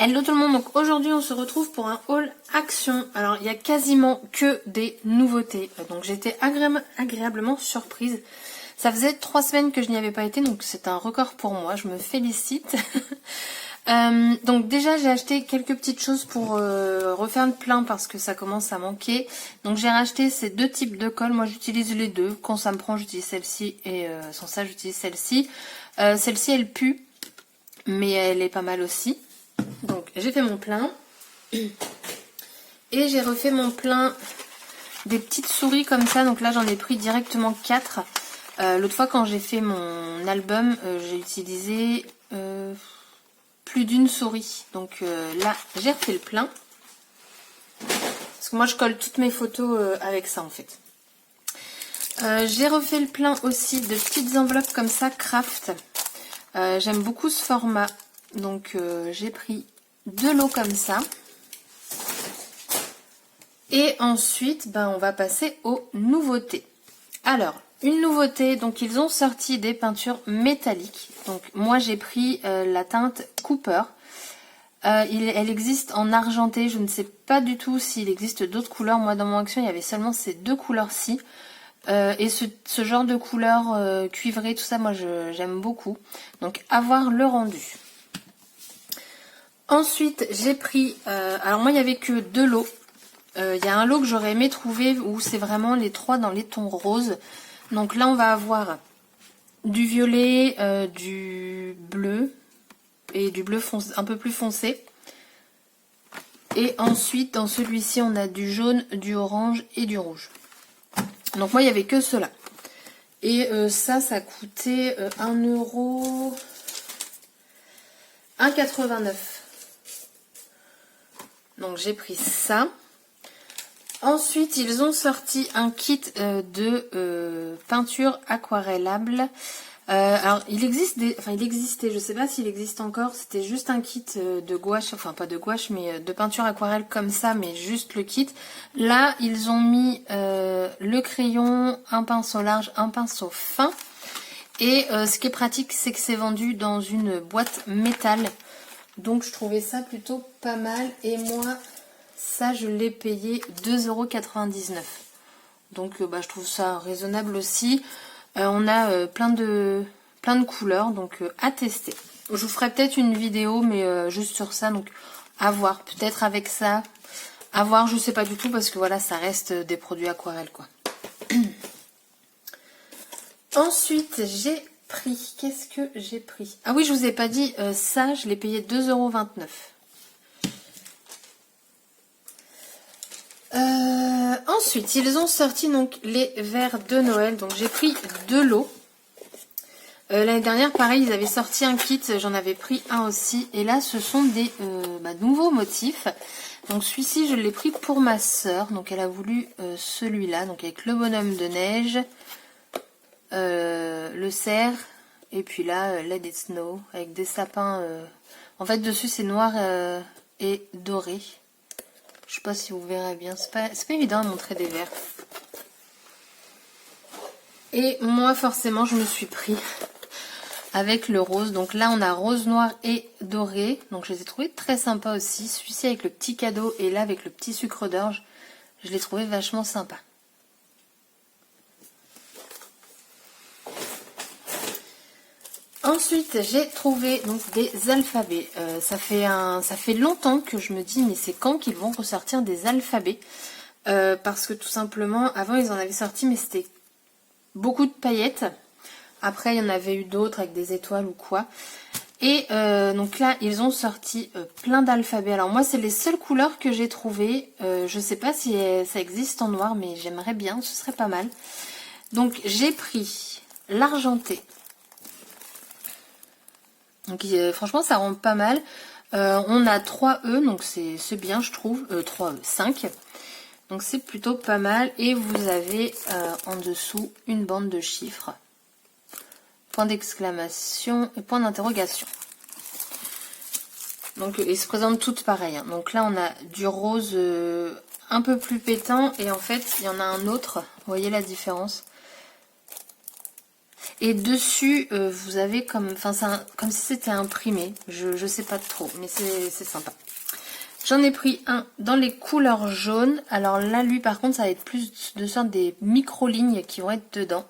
Hello tout le monde, donc aujourd'hui on se retrouve pour un haul action. Alors il y a quasiment que des nouveautés, donc j'ai été agréablement surprise. Ça faisait 3 semaines que je n'y avais pas été, donc c'est un record pour moi, je me félicite. Donc déjà j'ai acheté quelques petites choses pour refaire le plein parce que ça commence à manquer. Donc j'ai racheté ces deux types de colle, moi j'utilise les deux, quand ça me prend j'utilise celle-ci et sans ça j'utilise celle-ci. Celle-ci elle pue, mais elle est pas mal aussi. Donc j'ai fait mon plein et j'ai refait mon plein des petites souris comme ça. Donc là j'en ai pris directement 4. L'autre fois quand j'ai fait mon album j'ai utilisé plus d'une souris. Donc là j'ai refait le plein. Parce que moi je colle toutes mes photos avec ça en fait. J'ai refait le plein aussi de petites enveloppes comme ça craft. J'aime beaucoup ce format. Donc j'ai pris 2 lots comme ça. Et ensuite, on va passer aux nouveautés. Alors, une nouveauté, donc ils ont sorti des peintures métalliques. Donc moi j'ai pris la teinte Cooper. Elle existe en argenté. Je ne sais pas du tout s'il existe d'autres couleurs. Moi dans mon action, il y avait seulement ces 2 couleurs-ci. Et ce genre de couleur cuivrée, tout ça, moi j'aime beaucoup. Donc à voir le rendu. Ensuite, j'ai pris... alors moi, il n'y avait que 2 lots. Il y a un lot que j'aurais aimé trouver où c'est vraiment les 3 dans les tons roses. Donc là, on va avoir du violet, du bleu et du bleu foncé, un peu plus foncé. Et ensuite, dans celui-ci, on a du jaune, du orange et du rouge. Donc moi, il n'y avait que cela. Et ça coûtait 1,89 €. Donc j'ai pris ça. Ensuite, ils ont sorti un kit de peinture aquarellable. Alors, il existait, je ne sais pas s'il existe encore. C'était juste un kit de gouache, enfin pas de gouache, mais de peinture aquarelle comme ça, mais juste le kit. Là, ils ont mis le crayon, un pinceau large, un pinceau fin. Et ce qui est pratique, c'est que c'est vendu dans une boîte métal. Donc je trouvais ça plutôt pas mal. Et moi, ça je l'ai payé 2,99 €. Donc je trouve ça raisonnable aussi. On a plein de couleurs, donc à tester. Je vous ferai peut-être une vidéo, mais juste sur ça. Donc à voir, peut-être avec ça. À voir, je sais pas du tout, parce que voilà, ça reste des produits aquarelles, quoi. Ensuite, j'ai pris... Qu'est-ce que j'ai pris? Ah oui, je vous ai pas dit, ça, je l'ai payé 2,29 €. Ensuite, ils ont sorti donc les verres de Noël. Donc j'ai pris 2 lots. L'année dernière, pareil, ils avaient sorti un kit. J'en avais pris un aussi. Et là, ce sont des nouveaux motifs. Donc celui-ci, je l'ai pris pour ma soeur. Donc elle a voulu celui-là. Donc avec le bonhomme de neige, le cerf. Et puis là, Let It Snow. Avec des sapins. En fait, dessus, c'est noir et doré. Je sais pas si vous verrez bien. C'est pas évident de montrer des verres. Et moi, forcément, je me suis pris avec le rose. Donc là, on a rose, noir et doré. Donc je les ai trouvés très sympas aussi. Celui-ci avec le petit cadeau et là avec le petit sucre d'orge. Je l'ai trouvé vachement sympa. Ensuite, j'ai trouvé donc des alphabets. Ça fait longtemps que je me dis, mais c'est quand qu'ils vont ressortir des alphabets? Parce que tout simplement, avant ils en avaient sorti, mais c'était beaucoup de paillettes. Après, il y en avait eu d'autres avec des étoiles ou quoi. Et donc là, ils ont sorti plein d'alphabets. Alors moi, c'est les seules couleurs que j'ai trouvées. Je sais pas si ça existe en noir, mais j'aimerais bien, ce serait pas mal. Donc j'ai pris l'argenté. Donc franchement, ça rend pas mal. On a 3 E, donc c'est bien, je trouve. 3 E, 5. Donc c'est plutôt pas mal. Et vous avez en dessous une bande de chiffres. Point d'exclamation et point d'interrogation. Donc ils se présentent toutes pareilles. Hein. Donc là, on a du rose un peu plus pétant. Et en fait, il y en a un autre. Vous voyez la différence? Et dessus, vous avez comme... Enfin, comme si c'était imprimé. Je sais pas trop, mais c'est sympa. J'en ai pris un dans les couleurs jaunes. Alors là, lui, par contre, ça va être plus de sorte des micro-lignes qui vont être dedans.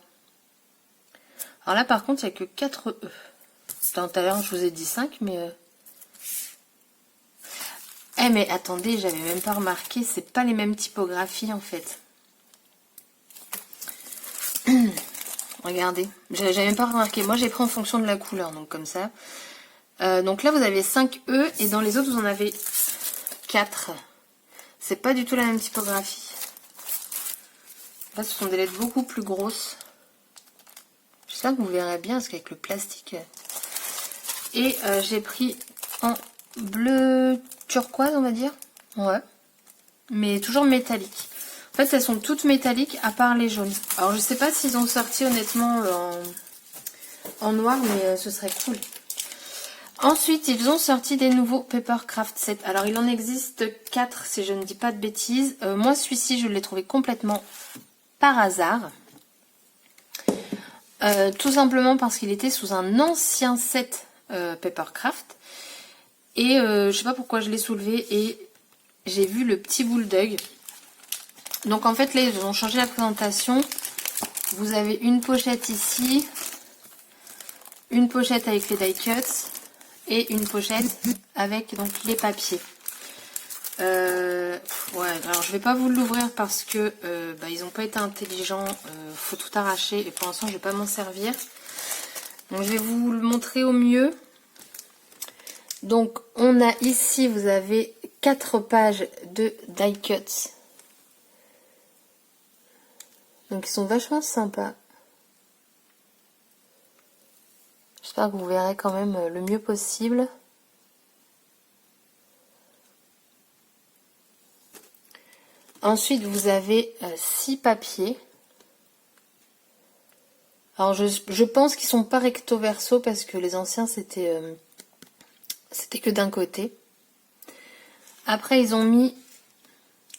Alors là, par contre, il n'y a que 4 E. Tout à l'heure, je vous ai dit 5, mais... Eh, mais attendez, j'avais même pas remarqué, c'est pas les mêmes typographies, en fait. Regardez, j'avais même pas remarqué. Moi, j'ai pris en fonction de la couleur, donc comme ça. Donc là, vous avez 5 E, et dans les autres, vous en avez 4. C'est pas du tout la même typographie. Là, ce sont des lettres beaucoup plus grosses. J'espère que vous verrez bien, parce qu'avec le plastique... Et j'ai pris en bleu turquoise, on va dire. Ouais. Mais toujours métallique. En fait, elles sont toutes métalliques, à part les jaunes. Alors, je sais pas s'ils ont sorti, honnêtement, en noir, mais ce serait cool. Ensuite, ils ont sorti des nouveaux Papercraft Set. Alors, il en existe 4, si je ne dis pas de bêtises. Moi, celui-ci, je l'ai trouvé complètement par hasard. Tout simplement parce qu'il était sous un ancien set Papercraft. Et je sais pas pourquoi je l'ai soulevé et j'ai vu le petit bulldog. Donc en fait là ils ont changé la présentation. Vous avez une pochette ici, une pochette avec les die cuts et une pochette avec donc les papiers. Ouais, alors je vais pas vous l'ouvrir parce que ils n'ont pas été intelligents, faut tout arracher et pour l'instant je vais pas m'en servir. Donc je vais vous le montrer au mieux. Donc on a ici, vous avez 4 pages de die cuts. Donc ils sont vachement sympas. J'espère que vous verrez quand même le mieux possible. Ensuite vous avez 6 papiers. Alors je pense qu'ils sont pas recto verso parce que les anciens c'était que d'un côté. Après ils ont mis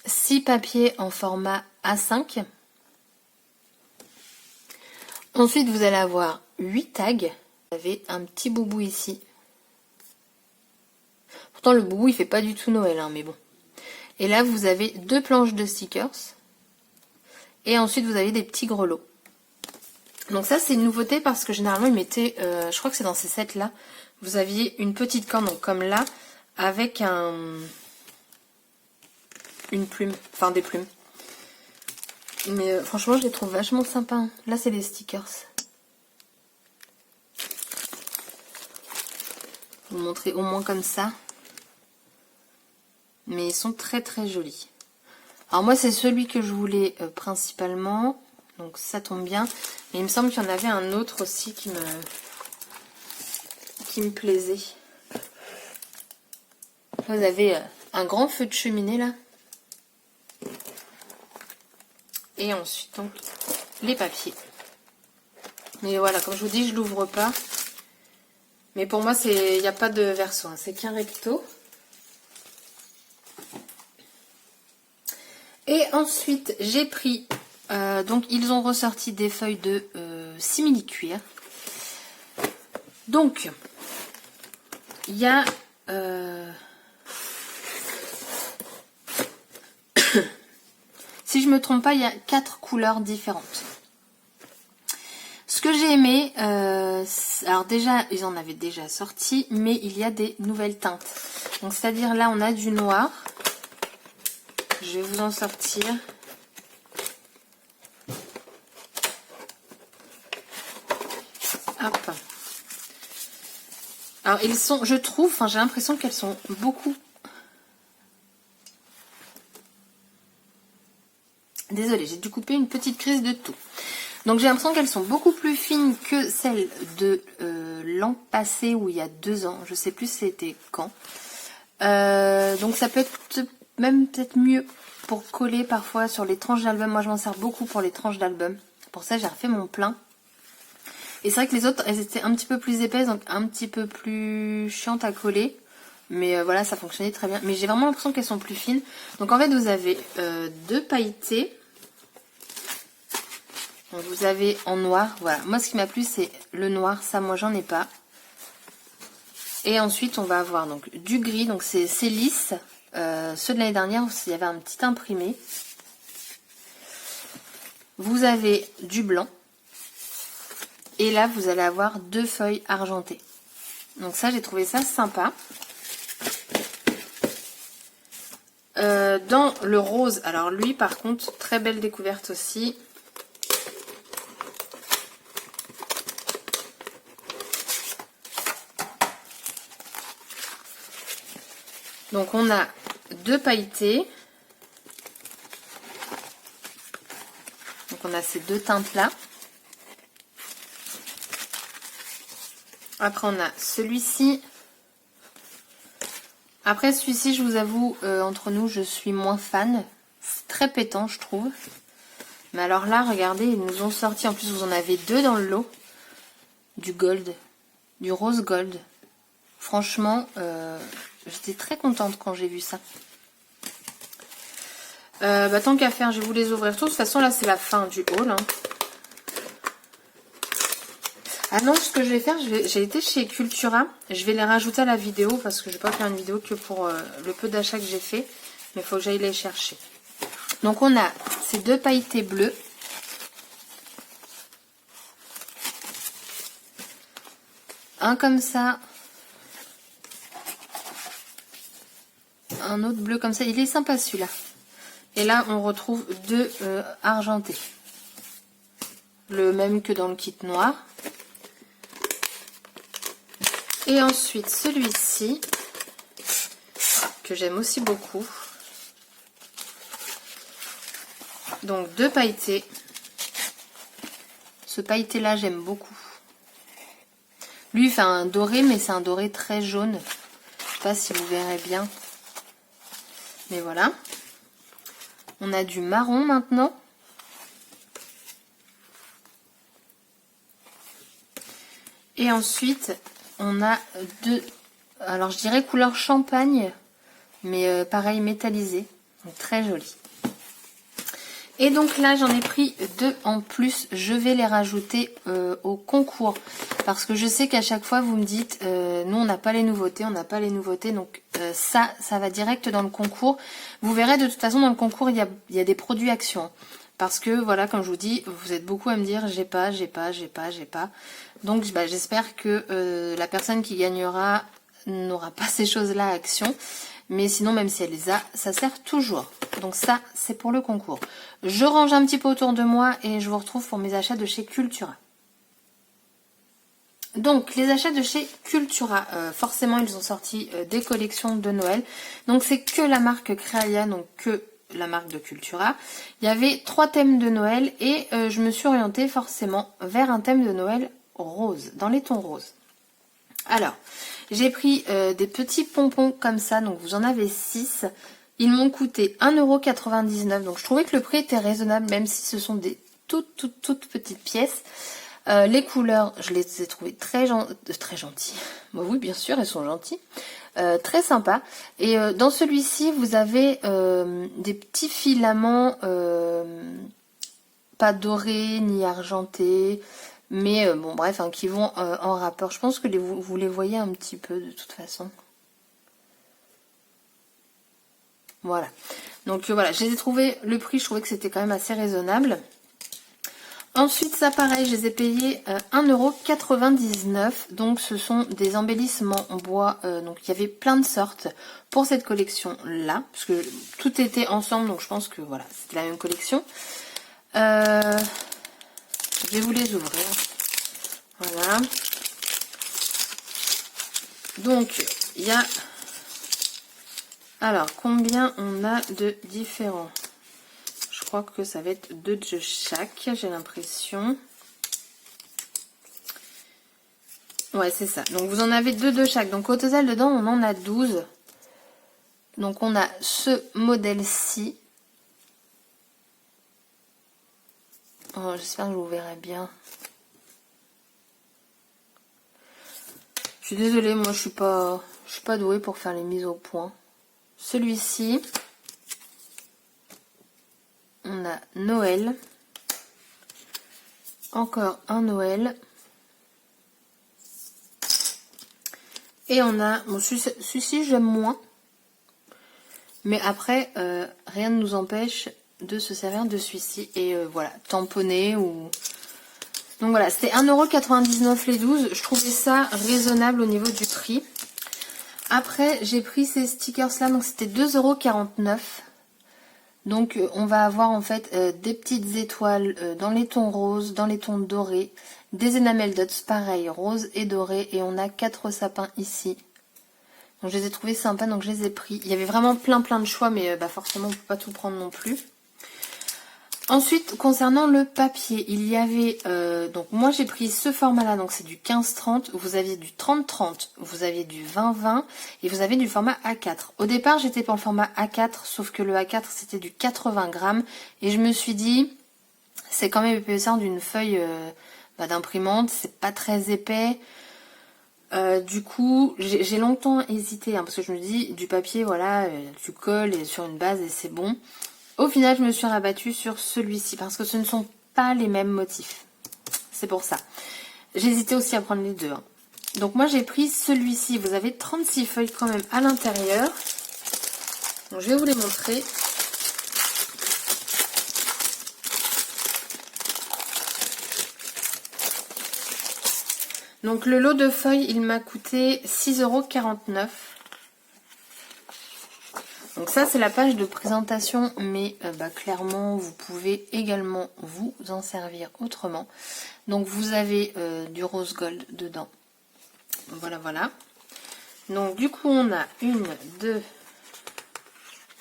6 papiers en format A5. Ensuite vous allez avoir 8 tags. Vous avez un petit boubou ici. Pourtant le boubou il fait pas du tout Noël hein, mais bon. Et là vous avez 2 planches de stickers. Et ensuite vous avez des petits grelots. Donc ça c'est une nouveauté parce que généralement ils mettaient, je crois que c'est dans ces sets là, vous aviez une petite corne donc comme là, avec une plume, enfin des plumes. Mais franchement je les trouve vachement sympas. Hein. Là c'est des stickers. Je vais vous montrer au moins comme ça. Mais ils sont très très jolis. Alors moi c'est celui que je voulais principalement. Donc ça tombe bien. Mais il me semble qu'il y en avait un autre aussi qui me plaisait. Vous avez un grand feu de cheminée là. Et ensuite donc les papiers. Mais voilà, comme je vous dis, je l'ouvre pas. Mais pour moi, il n'y a pas de verso, hein, c'est qu'un recto. Et ensuite, j'ai pris... donc, ils ont ressorti des feuilles de simili-cuir. Donc, il y a... si je me trompe pas, il y a 4 couleurs différentes. Ce que j'ai aimé, alors déjà, ils en avaient déjà sorti, mais il y a des nouvelles teintes. Donc, c'est-à-dire là, on a du noir. Je vais vous en sortir. Hop. Alors, ils sont, je trouve, enfin, j'ai l'impression qu'elles sont beaucoup... Désolée, j'ai dû couper une petite crise de tout. Donc j'ai l'impression qu'elles sont beaucoup plus fines que celles de l'an passé ou il y a 2 ans. Je sais plus c'était quand. Donc ça peut être même peut-être mieux pour coller parfois sur les tranches d'album. Moi je m'en sers beaucoup pour les tranches d'album. Pour ça j'ai refait mon plein. Et c'est vrai que les autres elles étaient un petit peu plus épaisses, donc un petit peu plus chiantes à coller. Mais voilà, ça fonctionnait très bien. Mais j'ai vraiment l'impression qu'elles sont plus fines. Donc en fait vous avez 2 pailletés. Donc vous avez en noir, voilà. Moi ce qui m'a plu c'est le noir, ça moi j'en ai pas. Et ensuite on va avoir donc du gris, donc c'est lisse. Ceux de l'année dernière, il y avait un petit imprimé. Vous avez du blanc. Et là vous allez avoir 2 feuilles argentées. Donc ça j'ai trouvé ça sympa. Dans le rose, alors lui par contre, très belle découverte aussi. Donc on a 2 pailletés. Donc on a ces 2 teintes là. Après on a celui-ci. Après celui-ci, je vous avoue, entre nous, je suis moins fan. C'est très pétant, je trouve. Mais alors là, regardez, ils nous ont sorti, en plus vous en avez 2 dans le lot. Du gold, du rose gold. Franchement, j'étais très contente quand j'ai vu ça. Tant qu'à faire, je vais vous les ouvrir tous. De toute façon, là, c'est la fin du haul. Hein. Ah non, ce que je vais faire, j'ai été chez Cultura. Je vais les rajouter à la vidéo parce que je ne vais pas faire une vidéo que pour le peu d'achats que j'ai fait. Mais il faut que j'aille les chercher. Donc on a ces 2 pailletés bleues. Un comme ça. Un autre bleu comme ça. Il est sympa celui-là. Et là, on retrouve 2 argentés. Le même que dans le kit noir. Et ensuite, celui-ci, que j'aime aussi beaucoup. Donc, 2 pailletés. Ce pailleté-là, j'aime beaucoup. Lui, il fait un doré, mais c'est un doré très jaune. Je sais pas si vous verrez bien. Mais voilà. On a du marron maintenant. Et ensuite, on a 2, alors je dirais couleur champagne, mais pareil métallisé, donc très joli. Et donc là j'en ai pris 2 en plus, je vais les rajouter au concours. Parce que je sais qu'à chaque fois vous me dites, nous on n'a pas les nouveautés, donc ça va direct dans le concours. Vous verrez de toute façon dans le concours il y a des produits actions. Parce que voilà, comme je vous dis, vous êtes beaucoup à me dire j'ai pas. Donc j'espère que la personne qui gagnera n'aura pas ces choses-là à action. Mais sinon, même si elle les a, ça sert toujours. Donc ça, c'est pour le concours. Je range un petit peu autour de moi et je vous retrouve pour mes achats de chez Cultura. Donc les achats de chez Cultura, forcément ils ont sorti des collections de Noël. Donc c'est que la marque Créalia, donc que la marque de Cultura. Il y avait 3 thèmes de Noël et je me suis orientée forcément vers un thème de Noël rose, dans les tons roses. Alors, j'ai pris des petits pompons comme ça, donc vous en avez 6. Ils m'ont coûté 1,99 €, donc je trouvais que le prix était raisonnable, même si ce sont des toutes petites pièces. Les couleurs, je les ai trouvées très gentilles. Bah oui, bien sûr, elles sont gentilles. Très sympa. Et dans celui-ci, vous avez des petits filaments, pas dorés ni argentés, mais bon bref, hein, qui vont en rapport. Je pense que vous les voyez un petit peu de toute façon. Voilà. Donc voilà, je les ai trouvés, le prix, je trouvais que c'était quand même assez raisonnable. Ensuite, ça pareil, je les ai payés 1,99 €. Donc ce sont des embellissements en bois. Donc il y avait plein de sortes pour cette collection-là. Parce que tout était ensemble, donc je pense que voilà, c'était la même collection. Je vais vous les ouvrir. Voilà. Donc, il y a... Alors, combien on a de différents? Je crois que ça va être 2 de chaque, j'ai l'impression. Ouais, c'est ça. Donc, vous en avez 2 de chaque. Donc, au total, dedans, on en a 12. Donc, on a ce modèle-ci. Oh, j'espère que vous verrez bien. Je suis désolée, moi, je suis pas douée pour faire les mises au point. Celui-ci. On a Noël. Encore un Noël. Et on a... Bon, celui-ci, j'aime moins. Mais après, rien ne nous empêche de se servir de celui-ci. Et voilà, tamponner ou... Donc voilà, c'était 1,99 € les 12. Je trouvais ça raisonnable au niveau du prix. Après, j'ai pris ces stickers-là. Donc c'était 2,49 €. Donc on va avoir en fait des petites étoiles dans les tons roses, dans les tons dorés, des enamel dots pareil, rose et doré, et on a 4 sapins ici. Donc je les ai trouvés sympas, donc je les ai pris. Il y avait vraiment plein de choix, mais forcément on ne peut pas tout prendre non plus. Ensuite, concernant le papier, il y avait, donc moi j'ai pris ce format-là, donc c'est du 15-30, vous aviez du 30-30, vous aviez du 20-20 et vous avez du format A4. Au départ, j'étais pour le format A4, sauf que le A4 c'était du 80 grammes et je me suis dit, c'est quand même épaisseur d'une feuille d'imprimante, c'est pas très épais. Du coup, j'ai longtemps hésité, hein, parce que je me dis, du papier, voilà, tu colles sur une base et c'est bon. Au final, je me suis rabattue sur celui-ci parce que ce ne sont pas les mêmes motifs. C'est pour ça. J'hésitais aussi à prendre les deux. Hein. Donc moi, j'ai pris celui-ci. Vous avez 36 feuilles quand même à l'intérieur. Donc je vais vous les montrer. Donc le lot de feuilles, il m'a coûté 6,49 €. Donc ça c'est la page de présentation, mais clairement vous pouvez également vous en servir autrement. Donc vous avez du rose gold dedans. Voilà. Donc du coup on a 1, 2,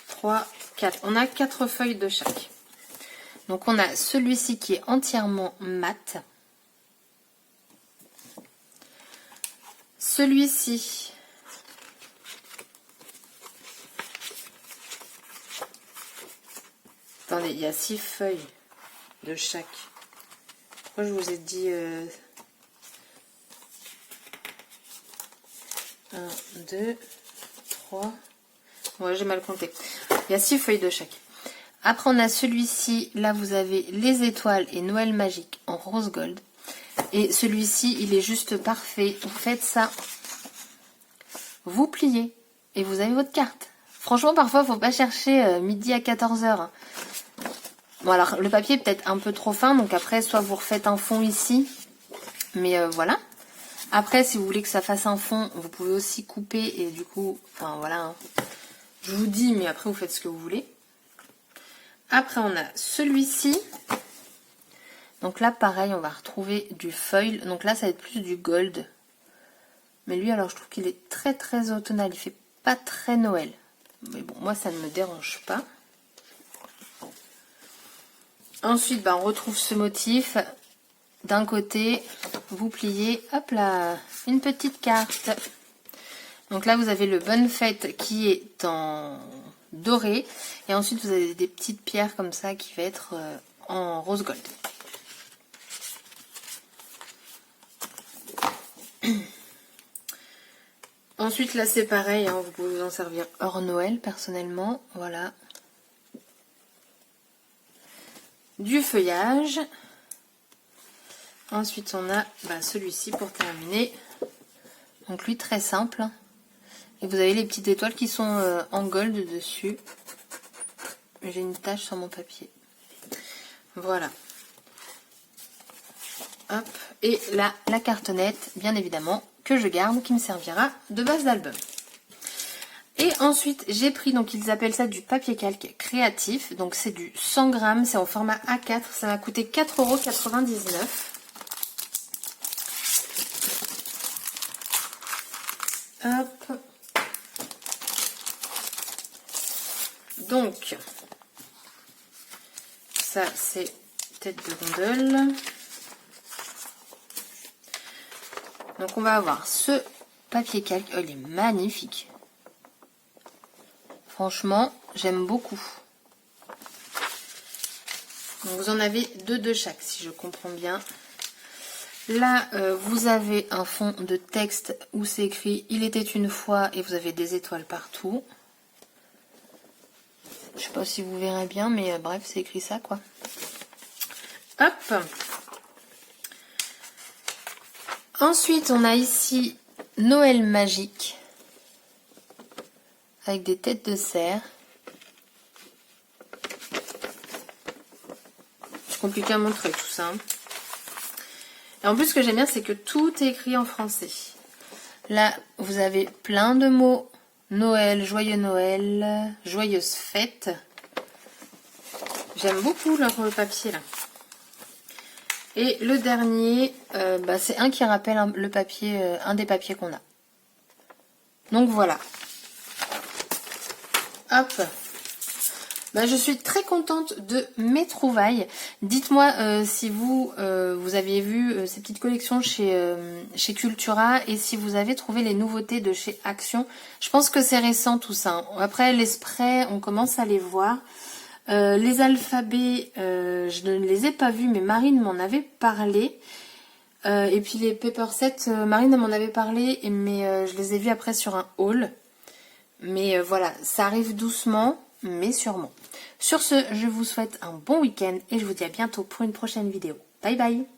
3, 4. On a 4 feuilles de chaque. Donc on a celui-ci qui est entièrement mat. Celui-ci... Attendez, il y a 6 feuilles de chaque. Pourquoi je vous ai dit 1, 2, 3. Ouais, j'ai mal compté. Il y a 6 feuilles de chaque. Après, on a celui-ci. Là, vous avez les étoiles et Noël magique en rose gold. Et celui-ci, il est juste parfait. Vous faites ça. Vous pliez. Et vous avez votre carte. Franchement, parfois, il ne faut pas chercher midi à 14 h. Bon, alors, le papier est peut-être un peu trop fin. Donc après, soit vous refaites un fond ici. Mais voilà. Après, si vous voulez que ça fasse un fond, vous pouvez aussi couper. Et du coup, enfin voilà. Hein. Je vous dis, mais après, vous faites ce que vous voulez. Après, on a celui-ci. Donc là, pareil, on va retrouver du foil. Donc là, ça va être plus du gold. Mais lui, alors, je trouve qu'il est très automnal. Il fait pas très Noël. Mais bon, moi, ça ne me dérange pas. Ensuite, on retrouve ce motif. D'un côté, vous pliez, hop là, une petite carte. Donc là, vous avez le Bonne Fête qui est en doré. Et ensuite, vous avez des petites pierres comme ça qui va être en rose gold. Ensuite, là, c'est pareil. Hein, vous pouvez vous en servir hors Noël, personnellement. Voilà. Du feuillage. Ensuite, on a celui-ci pour terminer. Donc lui, très simple. Et vous avez les petites étoiles qui sont en gold dessus. J'ai une tache sur mon papier. Voilà. Hop. Et là, la cartonnette, bien évidemment, que je garde, qui me servira de base d'album. Et ensuite, j'ai pris, donc ils appellent ça du papier calque créatif. Donc c'est du 100 grammes, c'est en format A4. Ça m'a coûté 4,99 €. Hop. Donc, ça c'est tête de gondole. Donc on va avoir ce papier calque. Oh, il est magnifique. Franchement, j'aime beaucoup. Donc vous en avez 2 de chaque, si je comprends bien. Là, vous avez un fond de texte où c'est écrit « Il était une fois » et vous avez des étoiles partout. Je sais pas si vous verrez bien, mais bref, c'est écrit ça, quoi. Hop. Ensuite, on a ici Noël magique avec des têtes de cerf. C'est compliqué à montrer tout ça. Et en plus, ce que j'aime bien, c'est que tout est écrit en français. Là, vous avez plein de mots. Noël, joyeuse fête. J'aime beaucoup leur papier là. Et le dernier, c'est un qui rappelle le papier, un des papiers qu'on a. Donc voilà. Hop. Je suis très contente de mes trouvailles. Dites-moi si vous aviez vu ces petites collections chez Cultura et si vous avez trouvé les nouveautés de chez Action. Je pense que c'est récent tout ça. Après les sprays, on commence à les voir. Les alphabets, je ne les ai pas vus, mais Marine m'en avait parlé. Et puis les paper sets, Marine m'en avait parlé, mais je les ai vus après sur un haul. Mais voilà, ça arrive doucement, mais sûrement. Sur ce, je vous souhaite un bon week-end et je vous dis à bientôt pour une prochaine vidéo. Bye bye!